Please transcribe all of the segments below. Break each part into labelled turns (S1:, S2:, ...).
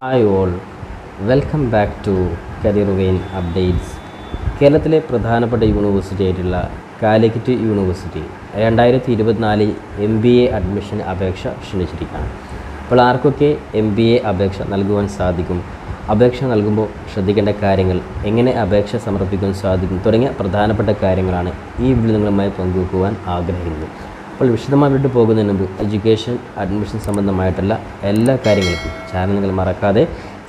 S1: Hi all, welcome back to career vein updates. കേരളത്തിലെ പ്രധാനപ്പെട്ട university ആയിട്ടുള്ള കാലിക്കറ്റ് യൂണിവേഴ്സിറ്റി 2024 MBA അഡ്മിഷൻ അപേക്ഷ ക്ഷണിച്ചിരിക്കുകയാണ്. അപ്പോൾ ആർക്കൊക്കെ MBA അപേക്ഷ നൽകുവാൻ സാധിക്കും, അപേക്ഷ നൽകുമ്പോൾ ശ്രദ്ധിക്കേണ്ട കാര്യങ്ങൾ, എങ്ങനെ അപേക്ഷ സമർപ്പിക്കാൻ സാധിക്കും തുടങ്ങിയ പ്രധാനപ്പെട്ട കാര്യങ്ങളാണ് ഈ വീഡിയോ നിങ്ങളുമായി പങ്കുവെക്കുവാൻ ആഗ്രഹിക്കുന്നത്. അപ്പോൾ വിശദമായിട്ട് പോകുന്നതിന് മുമ്പ് എഡ്യൂക്കേഷൻ അഡ്മിഷൻ സംബന്ധമായിട്ടുള്ള എല്ലാ കാര്യങ്ങൾക്കും ചാനൽ നിങ്ങൾ മറക്കാതെ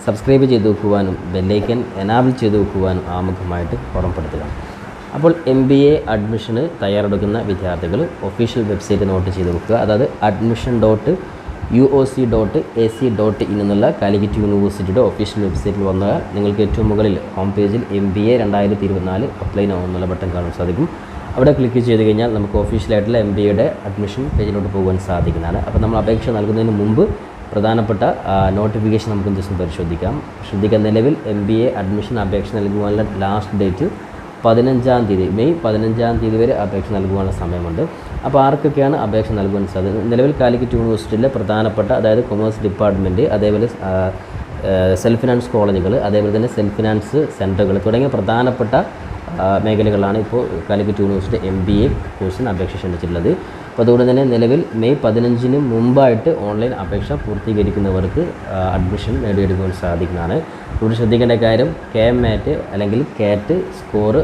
S1: സബ്സ്ക്രൈബ് ചെയ്ത് വെക്കുവാനും ബെല്ലൈക്കൻ എനാബിൾ ചെയ്ത് വെക്കുവാനും ആമുഖമായിട്ട് ഓർമ്മപ്പെടുത്തുക. അപ്പോൾ MBA അഡ്മിഷന് തയ്യാറെടുക്കുന്ന വിദ്യാർത്ഥികൾ ഒഫീഷ്യൽ വെബ്സൈറ്റ് നോട്ട് ചെയ്ത് വെക്കുക. അതായത് admission.uoc.ac.in എന്നുള്ള കാലിക്കറ്റ് യൂണിവേഴ്സിറ്റിയുടെ ഒഫീഷ്യൽ വെബ്സൈറ്റിൽ വന്നാൽ നിങ്ങൾക്ക് ഏറ്റവും മുകളിൽ ഹോം പേജിൽ MBA 2024 അപ്ലൈ നൗ എന്നുള്ള ബട്ടൺ കാണാൻ സാധിക്കും. അവിടെ ക്ലിക്ക് ചെയ്ത് കഴിഞ്ഞാൽ നമുക്ക് ഒഫീഷ്യലായിട്ടുള്ള MBAയുടെ അഡ്മിഷൻ പേജിലോട്ട് പോകാൻ സാധിക്കുന്നതാണ്. അപ്പോൾ നമ്മൾ അപേക്ഷ നൽകുന്നതിന് മുമ്പ് പ്രധാനപ്പെട്ട നോട്ടിഫിക്കേഷൻ നമുക്ക് ജസ്റ്റ് പരിശോധിക്കാം. ശ്രദ്ധിക്കാൻ, നിലവിൽ MBA അഡ്മിഷൻ അപേക്ഷ നൽകുവാനുള്ള ലാസ്റ്റ് ഡേറ്റ് 15-ാം തീയതി, മെയ് 15-ാം തീയതി വരെ അപേക്ഷ നൽകുവാനുള്ള സമയമുണ്ട്. അപ്പോൾ ആർക്കൊക്കെയാണ് അപേക്ഷ നൽകുവാൻ സാധിക്കുന്നത്? നിലവിൽ കാലിക്കറ്റ് യൂണിവേഴ്സിറ്റിയിലെ പ്രധാനപ്പെട്ട, അതായത് കൊമേഴ്സ് ഡിപ്പാർട്ട്മെൻറ്റ്, അതേപോലെ സെൽഫ് ഫിനാൻസ് കോളേജുകൾ, അതേപോലെ തന്നെ സെൽഫ് ഫിനാൻസ് സെൻറ്ററുകൾ തുടങ്ങിയ പ്രധാനപ്പെട്ട മേഖലകളാണ് ഇപ്പോൾ കാലിക്കറ്റ് യൂണിവേഴ്സിറ്റി MBA കോഴ്സിന് അപേക്ഷ ക്ഷണിച്ചിട്ടുള്ളത്. അപ്പോൾ അതുകൊണ്ട് തന്നെ നിലവിൽ മെയ് 15-ന് മുമ്പായിട്ട് ഓൺലൈൻ അപേക്ഷ പൂർത്തീകരിക്കുന്നവർക്ക് അഡ്മിഷൻ നേടിയെടുക്കുവാൻ സാധിക്കുന്നതാണ്. ഇവിടെ ശ്രദ്ധിക്കേണ്ട കാര്യം, KMAT അല്ലെങ്കിൽ CAT സ്കോർ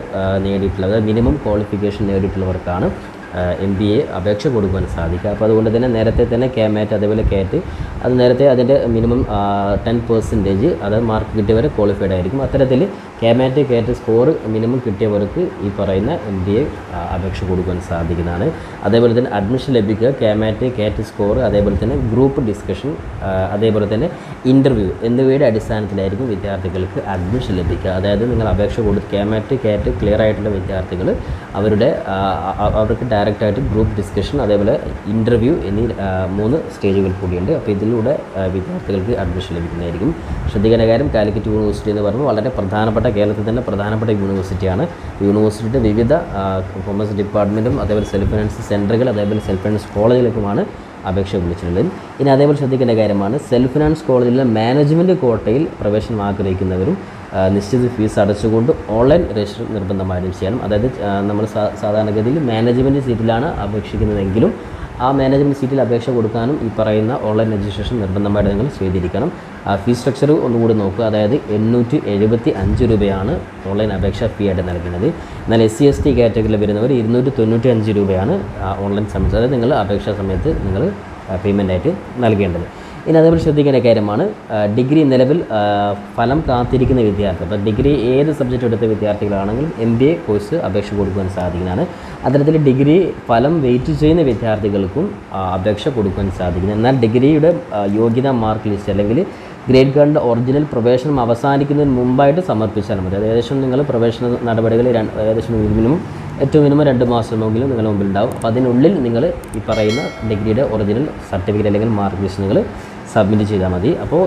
S1: നേടിയിട്ടുള്ള, അതായത് മിനിമം ക്വാളിഫിക്കേഷൻ നേടിയിട്ടുള്ളവർക്കാണ് MBA അപേക്ഷ കൊടുക്കുവാൻ സാധിക്കുക. അപ്പോൾ അതുകൊണ്ട് തന്നെ നേരത്തെ തന്നെ KMAT അതേപോലെ CAT അത് നേരത്തെ അതിൻ്റെ മിനിമം 10% അതായത് മാർക്ക് കിട്ടിയവരെ ക്വാളിഫൈഡ് ആയിരിക്കും. അത്തരത്തിൽ KMAT CAT സ്കോർ മിനിമം കിട്ടിയവർക്ക് ഈ പറയുന്ന MBA അപേക്ഷ കൊടുക്കുവാൻ സാധിക്കുന്നതാണ്. അതേപോലെ തന്നെ അഡ്മിഷൻ ലഭിക്കുക KMAT CAT സ്കോർ, അതേപോലെ തന്നെ ഗ്രൂപ്പ് ഡിസ്കഷൻ, അതേപോലെ തന്നെ ഇൻ്റർവ്യൂ എന്നിവയുടെ അടിസ്ഥാനത്തിലായിരിക്കും വിദ്യാർത്ഥികൾക്ക് അഡ്മിഷൻ ലഭിക്കുക. അതായത് നിങ്ങൾ അപേക്ഷ കൊടുത്ത് KMAT CAT ക്ലിയർ ആയിട്ടുള്ള വിദ്യാർത്ഥികൾ അവർക്ക് ഡയറക്റ്റായിട്ട് ഗ്രൂപ്പ് ഡിസ്കഷൻ, അതേപോലെ ഇൻ്റർവ്യൂ എന്നീ 3 സ്റ്റേജുകൾ കൂടിയുണ്ട്. അപ്പോൾ ഇതിലൂടെ വിദ്യാർത്ഥികൾക്ക് അഡ്മിഷൻ ലഭിക്കുന്നതായിരിക്കും. ശ്രദ്ധിക്കേണ്ട കാര്യം, കാലിക്കറ്റ് യൂണിവേഴ്സിറ്റി എന്ന് പറയുമ്പോൾ വളരെ പ്രധാനപ്പെട്ട, കേരളത്തിൽ തന്നെ പ്രധാനപ്പെട്ട യൂണിവേഴ്സിറ്റിയാണ്. യൂണിവേഴ്സിറ്റിയുടെ വിവിധ കൊമേഴ്സ് ഡിപ്പാർട്ട്മെൻറ്റും അതേപോലെ സെൽഫ് ഫിനാൻസ് സെൻറ്ററുകൾ, അതേപോലെ സെൽഫ് ഫിനാൻസ് കോളേജിലേക്കുമാണ് അപേക്ഷ വിളിച്ചിട്ടുള്ളത്. ഇനി അതേപോലെ ശ്രദ്ധിക്കേണ്ട കാര്യമാണ്, സെൽഫ് ഫിനാൻസ് കോളേജിലെ മാനേജ്മെൻറ്റ് കോട്ടയിൽ പ്രവേശനം ആഗ്രഹിക്കുന്നവരും നിശ്ചിത ഫീസ് അടച്ചുകൊണ്ട് ഓൺലൈൻ രജിസ്റ്റർ നിർബന്ധമായും ചെയ്യണം. അതായത് നമ്മൾ സാധാരണഗതിയിൽ മാനേജ്മെൻറ്റ് സീറ്റിലാണ് അപേക്ഷിക്കുന്നതെങ്കിലും ആ മാനേജ്മെൻറ്റ് സീറ്റിൽ അപേക്ഷ കൊടുക്കാനും ഈ പറയുന്ന ഓൺലൈൻ രജിസ്ട്രേഷൻ നിർബന്ധമായിട്ട് നിങ്ങൾ ചെയ്തിരിക്കണം. ഫീസ് സ്ട്രക്ചർ ഒന്നുകൂടി നോക്കുക. അതായത് 875 രൂപയാണ് ഓൺലൈൻ അപേക്ഷ ഫീ ആയിട്ട് നൽകുന്നത്. എന്നാൽ SC/ST കാറ്റഗറിയിൽ വരുന്നവർ 295 രൂപയാണ് ഓൺലൈൻ സമയത്ത്, അതായത് നിങ്ങൾ അപേക്ഷാ സമയത്ത് നിങ്ങൾ പേയ്മെൻറ്റായിട്ട് നൽകേണ്ടത്. ഇനി അതേപോലെ ശ്രദ്ധിക്കേണ്ട കാര്യമാണ്, ഡിഗ്രി നിലവിൽ ഫലം കാത്തിരിക്കുന്ന വിദ്യാർത്ഥി, അപ്പോൾ ഡിഗ്രി ഏത് സബ്ജക്റ്റ് എടുത്ത വിദ്യാർത്ഥികളാണെങ്കിലും MBA കോഴ്സ് അപേക്ഷ കൊടുക്കുവാൻ സാധിക്കുന്നതാണ്. അത്തരത്തിൽ ഡിഗ്രി ഫലം വെയിറ്റ് ചെയ്യുന്ന വിദ്യാർത്ഥികൾക്കും അപേക്ഷ കൊടുക്കുവാൻ സാധിക്കുന്നത്. എന്നാൽ ഡിഗ്രിയുടെ യോഗ്യതാ മാർക്ക് ലിസ്റ്റ് അല്ലെങ്കിൽ ഗ്രേഡ് കാർഡിൻ്റെ ഒറിജിനൽ പ്രവേശനം അവസാനിക്കുന്നതിന് മുമ്പായിട്ട് സമർപ്പിച്ചാൽ മതി. അത് ഏകദേശം നിങ്ങൾ പ്രവേശന നടപടികൾ ഏകദേശം ഏറ്റവും മിനിമം 2 മാസമെങ്കിലും നിങ്ങളുടെ മുമ്പിലുണ്ടാവും. അപ്പോൾ അതിനുള്ളിൽ നിങ്ങൾ ഈ പറയുന്ന ഡിഗ്രിയുടെ ഒറിജിനൽ സർട്ടിഫിക്കറ്റ് അല്ലെങ്കിൽ മാർക്ക് ലിസ്റ്റ് നിങ്ങൾ സബ്മിറ്റ് ചെയ്താൽ മതി. അപ്പോൾ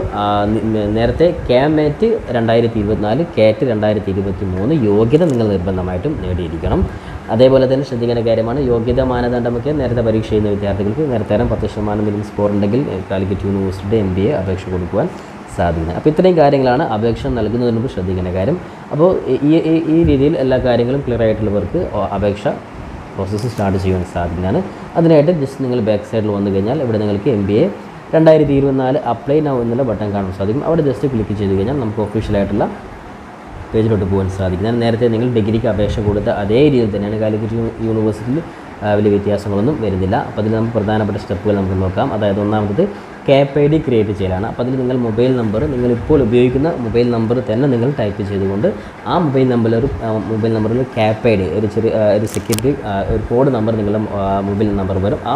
S1: നേരത്തെ KMAT 2024 CAT 2023 യോഗ്യത നിങ്ങൾ നിർബന്ധമായിട്ടും നേടിയിരിക്കണം. അതേപോലെ തന്നെ ശ്രദ്ധിക്കേണ്ട കാര്യമാണ്, യോഗ്യതാ മാനദണ്ഡമൊക്കെ നേരത്തെ പരീക്ഷ ചെയ്യുന്ന വിദ്യാർത്ഥികൾക്ക് നേരത്തെ 10% മിനിമം സ്കോർ ഉണ്ടെങ്കിൽ കാലിക്കറ്റ് യൂണിവേഴ്സിറ്റിയുടെ MBA അപേക്ഷ കൊടുക്കുവാൻ സാധിക്കുന്നത്. അപ്പോൾ ഇത്രയും കാര്യങ്ങളാണ് അപേക്ഷ നൽകുന്നതിന് മുമ്പ് ശ്രദ്ധിക്കേണ്ട കാര്യം. അപ്പോൾ ഈ രീതിയിൽ എല്ലാ കാര്യങ്ങളും ക്ലിയർ ആയിട്ടുള്ളവർക്ക് അപേക്ഷ പ്രോസസ്സ് സ്റ്റാർട്ട് ചെയ്യാൻ സാധിക്കുന്നതാണ്. അതിനായിട്ട് ജസ്റ്റ് നിങ്ങൾ ബാക്ക് സൈഡിൽ വന്നു കഴിഞ്ഞാൽ ഇവിടെ നിങ്ങൾക്ക് MBA 2024 അപ്ലൈ നൗ എന്നുള്ള ബട്ടൺ കാണാൻ സാധിക്കും. അവിടെ ജസ്റ്റ് ക്ലിക്ക് ചെയ്ത് കഴിഞ്ഞാൽ നമുക്ക് ഒഫീഷ്യലായിട്ടുള്ള പേജിലോട്ട് പോകാൻ സാധിക്കും. നേരത്തെ നിങ്ങൾ ഡിഗ്രിക്ക് അപേക്ഷ കൊടുത്ത അതേ രീതിയിൽ തന്നെയാണ് കാലിക്കറ്റ് യൂണിവേഴ്സിറ്റിയിൽ വലിയ വ്യത്യാസങ്ങളൊന്നും വരുന്നില്ല. അപ്പോൾ അതിൽ നമുക്ക് പ്രധാനപ്പെട്ട സ്റ്റെപ്പുകൾ നമുക്ക് നോക്കാം. അതായത് ഒന്നാമത് CAP ID ക്രിയേറ്റ് ചെയ്യലാണ്. അപ്പോൾ അതിൽ നിങ്ങൾ മൊബൈൽ നമ്പർ, നിങ്ങളിപ്പോൾ ഉപയോഗിക്കുന്ന മൊബൈൽ നമ്പർ തന്നെ നിങ്ങൾ ടൈപ്പ് ചെയ്തുകൊണ്ട് ആ മൊബൈൽ നമ്പറിൽ CAP ID ഒരു സെക്യൂരിറ്റി ഒരു കോഡ് നമ്പർ നിങ്ങളുടെ മൊബൈൽ നമ്പർ വരും. ആ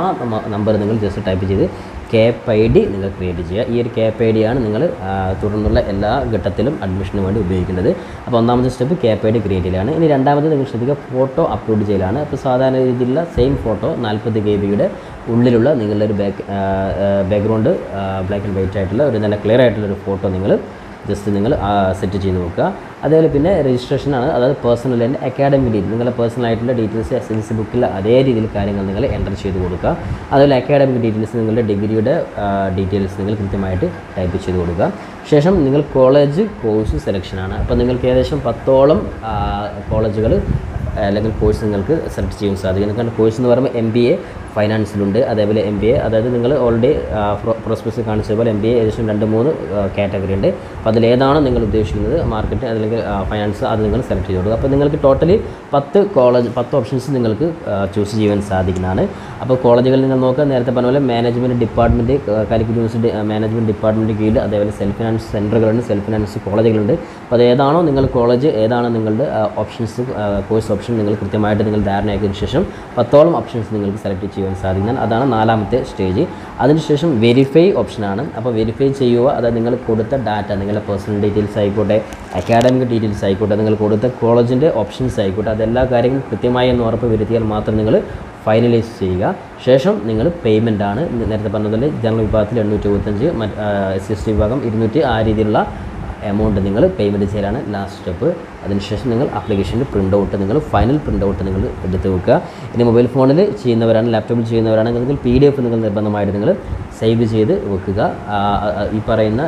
S1: നമ്പർ നിങ്ങൾ ജസ്റ്റ് ടൈപ്പ് ചെയ്ത് CAP ID നിങ്ങൾ ക്രിയേറ്റ് ചെയ്യുക. ഈ ഒരു CAP ID ആണ് നിങ്ങൾ തുടർന്നുള്ള എല്ലാ ഘട്ടത്തിലും അഡ്മിഷന് വേണ്ടി ഉപയോഗിക്കേണ്ടത്. അപ്പോൾ ഒന്നാമത്തെ സ്റ്റെപ്പ് CAP ID ക്രിയേറ്റ് ചെയ്യലാണ്. ഇനി രണ്ടാമത് നിങ്ങൾ ശ്രദ്ധിക്കുക, ഫോട്ടോ അപ്ലോഡ് ചെയ്യലാണ്. അപ്പോൾ സാധാരണ രീതിയിലുള്ള സെയിം ഫോട്ടോ 40 KB ഉള്ളിലുള്ള നിങ്ങളുടെ ഒരു ബാക്ക്ഗ്രൗണ്ട് ബ്ലാക്ക് ആൻഡ് വൈറ്റ് ആയിട്ടുള്ള ഒരു നല്ല ക്ലിയർ ആയിട്ടുള്ളൊരു ഫോട്ടോ നിങ്ങൾ നിങ്ങൾ സെറ്റ് ചെയ്ത് നോക്കുക. അതേപോലെ പിന്നെ രജിസ്ട്രേഷനാണ്, അതായത് പേഴ്സണൽ ആൻഡ് അക്കാഡമിക് ഡീറ്റെയിൽ, നിങ്ങളുടെ പേഴ്സണൽ ആയിട്ടുള്ള ഡീറ്റെയിൽസ് SSLC ബുക്കിൽ അതേ രീതിയിൽ കാര്യങ്ങൾ നിങ്ങൾ എൻ്റർ ചെയ്ത് കൊടുക്കുക. അതുപോലെ അക്കാഡമിക് ഡീറ്റെയിൽസ്, നിങ്ങളുടെ ഡിഗ്രിയുടെ ഡീറ്റെയിൽസ് നിങ്ങൾ കൃത്യമായിട്ട് ടൈപ്പ് ചെയ്ത് കൊടുക്കുക. ശേഷം നിങ്ങൾ കോളേജ് കോഴ്സ് സെലക്ഷനാണ്. അപ്പോൾ നിങ്ങൾക്ക് ഏകദേശം 10ഓളം കോളേജുകൾ അല്ലെങ്കിൽ കോഴ്സ് നിങ്ങൾക്ക് സെലക്ട് ചെയ്യാൻ സാധിക്കും. കാരണം കോഴ്സ് എന്ന് പറയുമ്പോൾ MBA ഫൈനാൻസിലുണ്ട്, അതേപോലെ MBA, അതായത് നിങ്ങൾ ഓൾറെഡി പ്രോസ്പെക്ടസിൽ കാണിച്ച പോലെ MBA ഏകദേശം 2-3 കാറ്റഗറി ഉണ്ട്. അപ്പോൾ അതിലേതാണ് നിങ്ങൾ ഉദ്ദേശിക്കുന്നത്, മാർക്കറ്റ് അല്ലെങ്കിൽ ഫൈനാൻസ്, അത് നിങ്ങൾ സെലക്ട് ചെയ്ത് കൊടുക്കുക. അപ്പോൾ നിങ്ങൾക്ക് ടോട്ടലി 10 ഓപ്ഷൻസ് നിങ്ങൾക്ക് ചൂസ് ചെയ്യാൻ സാധിക്കുന്നതാണ്. അപ്പോൾ കോളേജുകൾ നിങ്ങൾ നോക്കുക, നേരത്തെ പറഞ്ഞ പോലെ management department, Calicut university management department കീഴിൽ, അതേപോലെ സെൽഫ് ഫിനാൻസ് സെൻറ്ററുകളുണ്ട്, സെൽഫ് ഫിനാൻസ് കോളേജുകളുണ്ട്. അപ്പോൾ അത് ഏതാണോ നിങ്ങൾ കോളേജ്, ഏതാണോ നിങ്ങളുടെ ഓപ്ഷൻസ്, കോഴ്സ് ഓപ്ഷൻ നിങ്ങൾ കൃത്യമായിട്ട് നിങ്ങൾ ധാരണയാക്കിയതിന് ശേഷം 10ഓളം ഓപ്ഷൻസ് നിങ്ങൾക്ക് സെലക്ട് ചെയ്യാൻ സാധിക്കുന്നത്. അതാണ് 4ാമത്തെ സ്റ്റേജ്. അതിനുശേഷം വെരിഫൈ ഓപ്ഷനാണ്. അപ്പോൾ വെരിഫൈ ചെയ്യുക, അതായത് നിങ്ങൾ കൊടുത്ത ഡാറ്റ, നിങ്ങളുടെ പേഴ്സണൽ ഡീറ്റെയിൽസ് ആയിക്കോട്ടെ, അക്കാഡമിക് ഡീറ്റെയിൽസ് ആയിക്കോട്ടെ, നിങ്ങൾ കൊടുത്ത കോളേജിൻ്റെ ഓപ്ഷൻസ് ആയിക്കോട്ടെ, അതെല്ലാ കാര്യങ്ങളും കൃത്യമായി എന്ന് ഉറപ്പ് വരുത്തിയാൽ മാത്രം നിങ്ങൾ ഫൈനലൈസ് ചെയ്യുക. ശേഷം നിങ്ങൾ പേയ്മെൻ്റ് ആണ് നേരത്തെ പറഞ്ഞതുപോലെ ജനറൽ വിഭാഗത്തിൽ 875, SC/ST വിഭാഗം 200, ആ രീതിയിലുള്ള എമൗണ്ട് നിങ്ങൾ പേയ്മെൻറ്റ് ചെയ്യലാണ് ലാസ്റ്റ് സ്റ്റെപ്പ്. അതിനുശേഷം നിങ്ങൾ ആപ്ലിക്കേഷൻ്റെ പ്രിൻ്റ് നിങ്ങൾ ഫൈനൽ പ്രിൻ്റ് ഔട്ട് നിങ്ങൾ എടുത്ത് വെക്കുക. ഇനി മൊബൈൽ ഫോണിൽ ചെയ്യുന്നവരാണ്, ലാപ്ടോപ്പിൽ ചെയ്യുന്നവരാണെങ്കിൽ നിങ്ങൾ PDF നിങ്ങൾ നിർബന്ധമായിട്ട് നിങ്ങൾ സേവ് ചെയ്ത് വെക്കുക. ഈ പറയുന്ന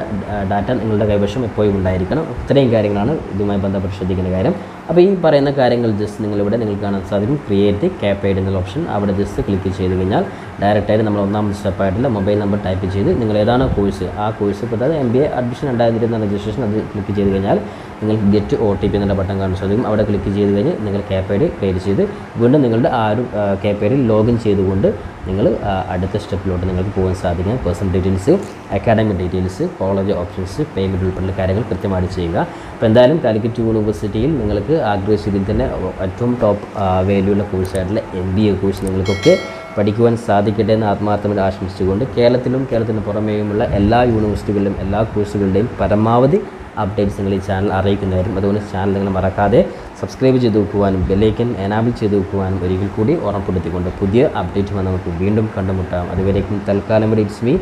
S1: ഡാറ്റ നിങ്ങളുടെ കൈവശം എപ്പോഴും ഉണ്ടായിരിക്കണം. ഇത്രയും കാര്യങ്ങളാണ് ഇതുമായി ബന്ധപ്പെട്ട് ശ്രദ്ധിക്കുന്ന കാര്യം. അപ്പോൾ ഈ പറയുന്ന കാര്യങ്ങൾ ജസ്റ്റ് നിങ്ങളിവിടെ നിങ്ങൾക്ക് കാണാൻ സാധിക്കും, ക്രിയേറ്റ് ക്യാപെയ്ഡ് എന്നുള്ള ഓപ്ഷൻ. അവിടെ ജസ്റ്റ് ക്ലിക്ക് ചെയ്ത് കഴിഞ്ഞാൽ ഡയറക്റ്റായിട്ട് നമ്മൾ 1ാമത്തെ സ്റ്റെപ്പായിട്ടുള്ള മൊബൈൽ നമ്പർ ടൈപ്പ് ചെയ്ത് നിങ്ങൾ ഏതാണോ കോഴ്സ്, ആ കോഴ്സ് ഇപ്പോൾ അതായത് MBA അഡ്മിഷൻ 2020 രജിസ്ട്രേഷൻ, അത് ക്ലിക്ക് ചെയ്ത് കഴിഞ്ഞാൽ നിങ്ങൾക്ക് ഗെറ്റ് OTP എന്നുള്ള ബട്ടൺ കാണാൻ സാധിക്കും. അവിടെ ക്ലിക്ക് ചെയ്ത് കഴിഞ്ഞ് നിങ്ങൾ ക്യാപെയ്ഡ് ക്രിയേറ്റ് ചെയ്ത് വീണ്ടും നിങ്ങളുടെ ആ ഒരു ക്യാപെയ്ഡിൽ ലോഗിൻ ചെയ്തുകൊണ്ട് നിങ്ങൾ അടുത്ത സ്റ്റെപ്പിലോട്ട് നിങ്ങൾക്ക് പോകാൻ സാധിക്കും. Personal details, academic details, college options, payment ഉൾപ്പെടെയുള്ള കാര്യങ്ങൾ കൃത്യമായിട്ട് ചെയ്യുക. അപ്പോൾ എന്തായാലും കാലിക്കറ്റ് യൂണിവേഴ്സിറ്റിയിൽ നിങ്ങൾക്ക് ആഗ്രഹിച്ചതിൽ തന്നെ ഏറ്റവും ടോപ്പ് വാല്യൂള്ള കോഴ്സായിട്ടുള്ള MBA കോഴ്സ് നിങ്ങൾക്കൊക്കെ പഠിക്കുവാൻ സാധിക്കട്ടെ എന്ന് ആത്മാർത്ഥമായിട്ട് ആശംസിച്ചുകൊണ്ട് കേരളത്തിന് പുറമേയുമുള്ള എല്ലാ യൂണിവേഴ്സിറ്റികളിലും എല്ലാ കോഴ്സുകളുടെയും പരമാവധി അപ്ഡേറ്റ്സ് നിങ്ങൾ ഈ ചാനൽ അറിയിക്കുന്നതായിരിക്കും. അതുകൊണ്ട് ചാനൽ നിങ്ങൾ മറക്കാതെ സബ്സ്ക്രൈബ് ചെയ്ത് വെക്കുവാനും ബെല്ലൈക്കൻ എനാബിൾ ചെയ്ത് വെക്കുവാനും ഒരിക്കൽ കൂടി ഓർമ്മപ്പെടുത്തിക്കൊണ്ട് പുതിയ അപ്ഡേറ്റുമായി നമുക്ക് വീണ്ടും കണ്ടുമുട്ടാം. അതുവരേക്കും തൽക്കാലം it's me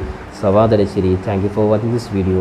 S1: Sawad Alassery. Thank you for watching this video.